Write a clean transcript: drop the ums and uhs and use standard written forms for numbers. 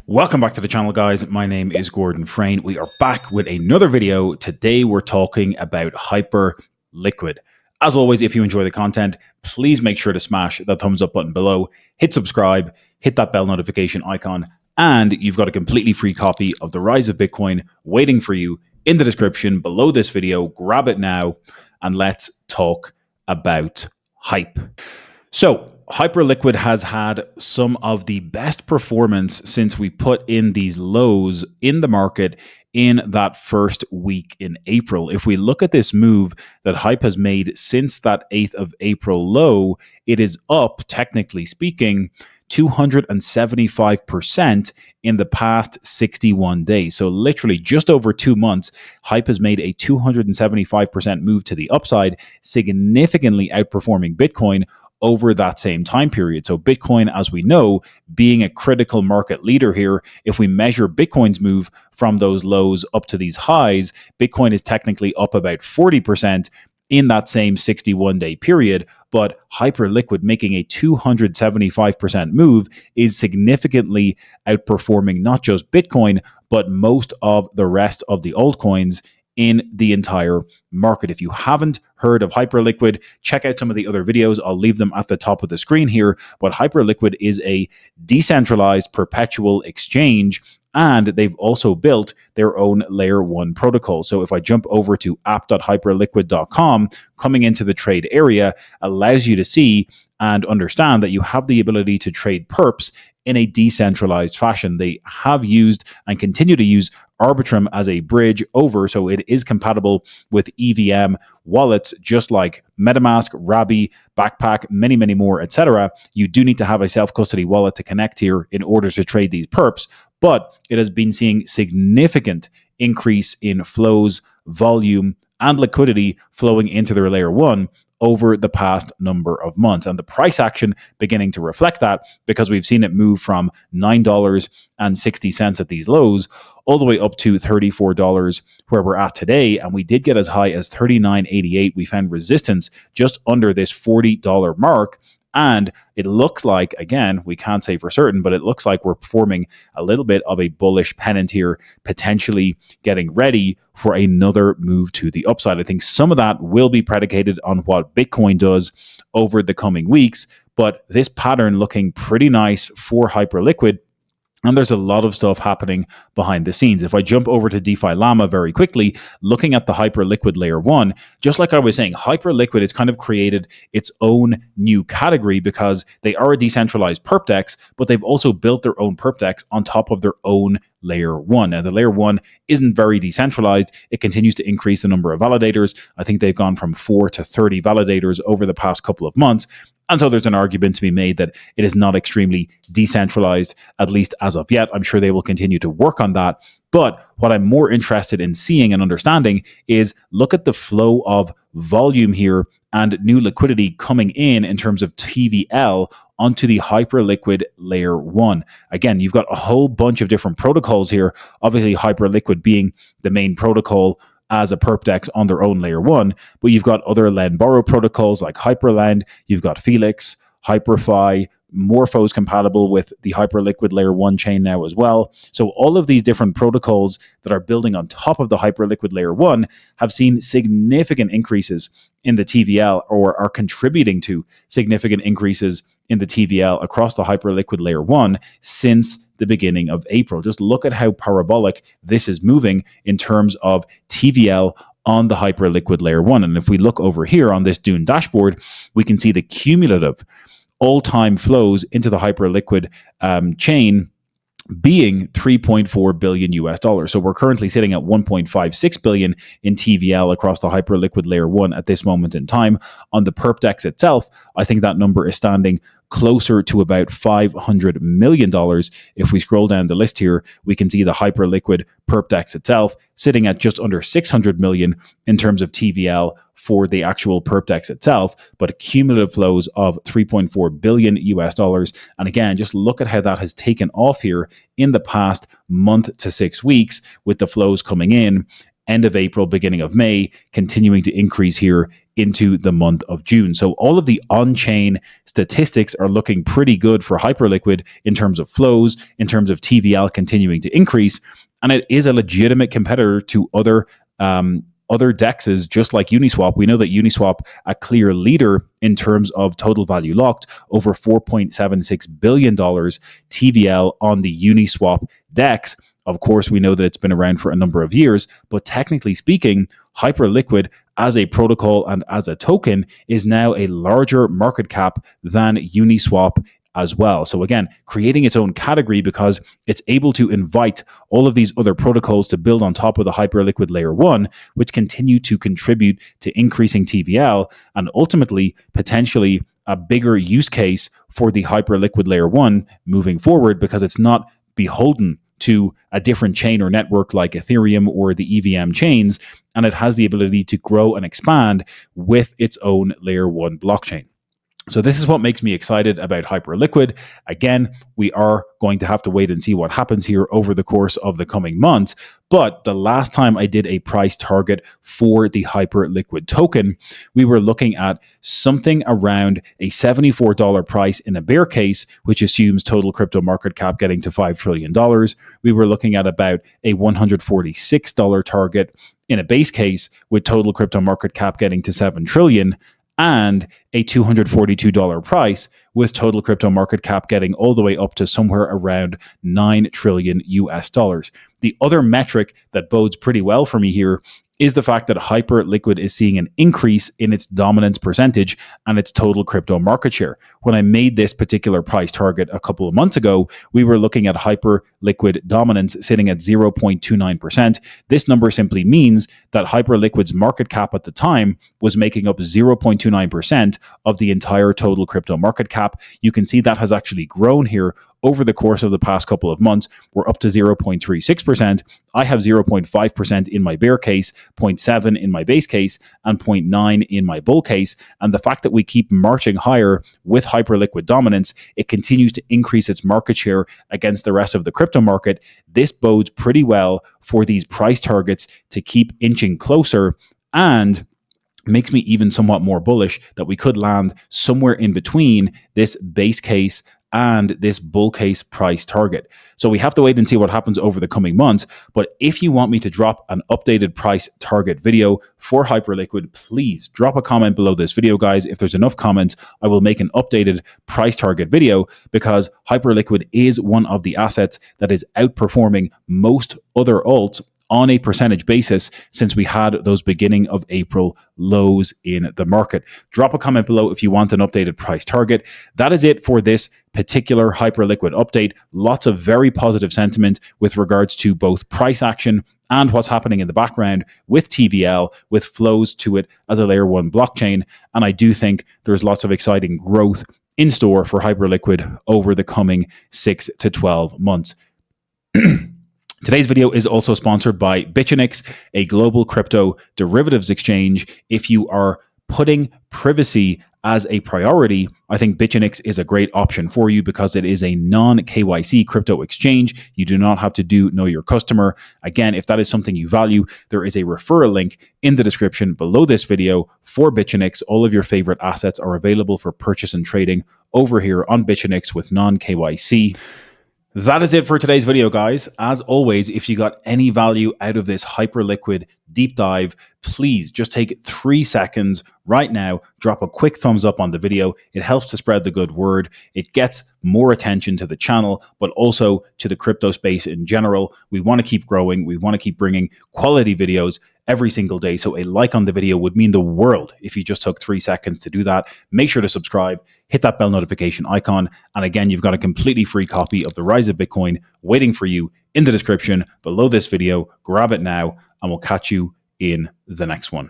Welcome back to the channel, guys. My name is Gordon Frayne. We are back with another video. Today we're talking about Hyperliquid. As always, if you enjoy the content, please make sure to smash that thumbs up button below, hit subscribe, hit that bell notification icon, and you've got a completely free copy of The Rise of Bitcoin waiting for you in the description below this video. Grab it now and let's talk about hype. So, Hyperliquid has had some of the best performance since we put in these lows in the market in that first week in April. If we look at this move that Hype has made since that 8th of April low, it is up, technically speaking, 275% in the past 61 days. So literally just over 2 months, Hype has made a 275% move to the upside, significantly outperforming Bitcoin over that same time period. So Bitcoin, as we know, being a critical market leader here, if we measure Bitcoin's move from those lows up to these highs, Bitcoin is technically up about 40% in that same 61-day period. But Hyperliquid making a 275% move is significantly outperforming not just Bitcoin, but most of the rest of the altcoins in the entire market. If you haven't heard of Hyperliquid, check out some of the other videos. I'll leave them at the top of the screen here. But Hyperliquid is a decentralized perpetual exchange, and they've also built their own layer 1 protocol. So if I jump over to app.hyperliquid.com, coming into the trade area allows you to see and understand that you have the ability to trade perps in a decentralized fashion. They have used and continue to use Arbitrum as a bridge over, so it is compatible with EVM wallets, just like MetaMask, Rabby, Backpack, many more, etc. You do need to have a self-custody wallet to connect here in order to trade these perps, but it has been seeing significant increase in flows, volume, and liquidity flowing into their layer 1 over the past number of months. And the price action beginning to reflect that, because we've seen it move from $9.60 at these lows all the way up to $34 where we're at today. And we did get as high as $39.88. We found resistance just under this $40 mark. And it looks like, again, we can't say for certain, but it looks like we're forming a little bit of a bullish pennant here, potentially getting ready for another move to the upside. I think some of that will be predicated on what Bitcoin does over the coming weeks, but this pattern looking pretty nice for Hyperliquid. And there's a lot of stuff happening behind the scenes. If I jump over to DeFi Llama very quickly, looking at the Hyperliquid layer 1, just like I was saying, Hyperliquid has kind of created its own new category because they are a decentralized perp DEX, but they've also built their own perp DEX on top of their own layer 1. Now, the layer 1 isn't very decentralized. It continues to increase the number of validators. I think they've gone from 4 to 30 validators over the past couple of months. And so there's an argument to be made that it is not extremely decentralized, at least as of yet. I'm sure they will continue to work on that. But what I'm more interested in seeing and understanding is look at the flow of volume here and new liquidity coming in terms of TVL onto the Hyperliquid layer 1. Again, you've got a whole bunch of different protocols here. Obviously, Hyperliquid being the main protocol as a perp DEX on their own layer 1, but you've got other lend borrow protocols like Hyperlend, you've got Felix, HyperFi, Morpho's compatible with the Hyperliquid layer 1 chain now as well. So all of these different protocols that are building on top of the Hyperliquid layer 1 have seen significant increases in the TVL, or are contributing to significant increases in the TVL across the Hyperliquid layer 1 since the beginning of April. Just look at how parabolic this is moving in terms of TVL on the Hyperliquid layer 1. And if we look over here on this Dune dashboard, we can see the cumulative all-time flows into the Hyperliquid chain being $3.4 billion US dollars. So we're currently sitting at 1.56 billion in TVL across the Hyperliquid layer 1 at this moment in time. On the perp DEX itself, I think that number is standing closer to about $500 million. If we scroll down the list here, we can see the Hyperliquid perp DEX itself sitting at just under 600 million in terms of TVL for the actual perp DEX itself, but cumulative flows of 3.4 billion US dollars. And again, just look at how that has taken off here in the past month to 6 weeks with the flows coming in end of April, beginning of May, continuing to increase here into the month of June. So all of the on-chain statistics are looking pretty good for Hyperliquid in terms of flows, in terms of TVL continuing to increase, and it is a legitimate competitor to other DEXs, just like Uniswap. We know that Uniswap, a clear leader in terms of total value locked, over $4.76 billion TVL on the Uniswap DEX. Of course, we know that it's been around for a number of years, but technically speaking, Hyperliquid as a protocol and as a token is now a larger market cap than Uniswap as well. So again, creating its own category because it's able to invite all of these other protocols to build on top of the Hyperliquid layer 1, which continue to contribute to increasing TVL and ultimately potentially a bigger use case for the Hyperliquid layer 1 moving forward, because it's not beholden to a different chain or network like Ethereum or the EVM chains, and it has the ability to grow and expand with its own layer 1 blockchain. So this is what makes me excited about Hyperliquid. Again, we are going to have to wait and see what happens here over the course of the coming months. But the last time I did a price target for the Hyperliquid token, we were looking at something around a $74 price in a bear case, which assumes total crypto market cap getting to $5 trillion. We were looking at about a $146 target in a base case with total crypto market cap getting to $7 trillion. And a $242 price with total crypto market cap getting all the way up to somewhere around $9 trillion US dollars. The other metric that bodes pretty well for me here is the fact that Hyperliquid is seeing an increase in its dominance percentage and its total crypto market share. When I made this particular price target a couple of months ago, we were looking at Hyperliquid dominance sitting at 0.29%. This number simply means that Hyperliquid's market cap at the time was making up 0.29% of the entire total crypto market cap. You can see that has actually grown here over the course of the past couple of months. We're up to 0.36%. I have 0.5% in my bear case, 0.7 in my base case, and 0.9 in my bull case. And the fact that we keep marching higher with Hyperliquid dominance, it continues to increase its market share against the rest of the crypto market. This bodes pretty well for these price targets to keep inching closer, and makes me even somewhat more bullish that we could land somewhere in between this base case and this bull case price target. So we have to wait and see what happens over the coming months. But if you want me to drop an updated price target video for Hyperliquid, please drop a comment below this video, guys. If there's enough comments, I will make an updated price target video, because Hyperliquid is one of the assets that is outperforming most other alts on a percentage basis since we had those beginning of April lows in the market. Drop a comment below if you want an updated price target. That is it for this particular Hyperliquid update. Lots of very positive sentiment with regards to both price action and what's happening in the background with TVL, with flows to it as a layer 1 blockchain. And I do think there's lots of exciting growth in store for Hyperliquid over the coming 6 to 12 months. Today's video is also sponsored by Bitfinex, a global crypto derivatives exchange. If you are putting privacy as a priority, I think Bitfinex is a great option for you because it is a non-KYC crypto exchange. You do not have to do know your customer. Again, if that is something you value, there is a referral link in the description below this video for Bitfinex. All of your favorite assets are available for purchase and trading over here on Bitfinex with non-KYC. That is it for today's video, guys. As always, if you got any value out of this Hyperliquid deep dive, please just take 3 seconds right now, drop a quick thumbs up on the video. It helps to spread the good word. It gets more attention to the channel, but also to the crypto space in general. We want to keep growing. We want to keep bringing quality videos every single day. So a like on the video would mean the world if you just took 3 seconds to do that. Make sure to subscribe, hit that bell notification icon. And again, you've got a completely free copy of The Rise of Bitcoin waiting for you in the description below this video. Grab it now, and we'll catch you in the next one.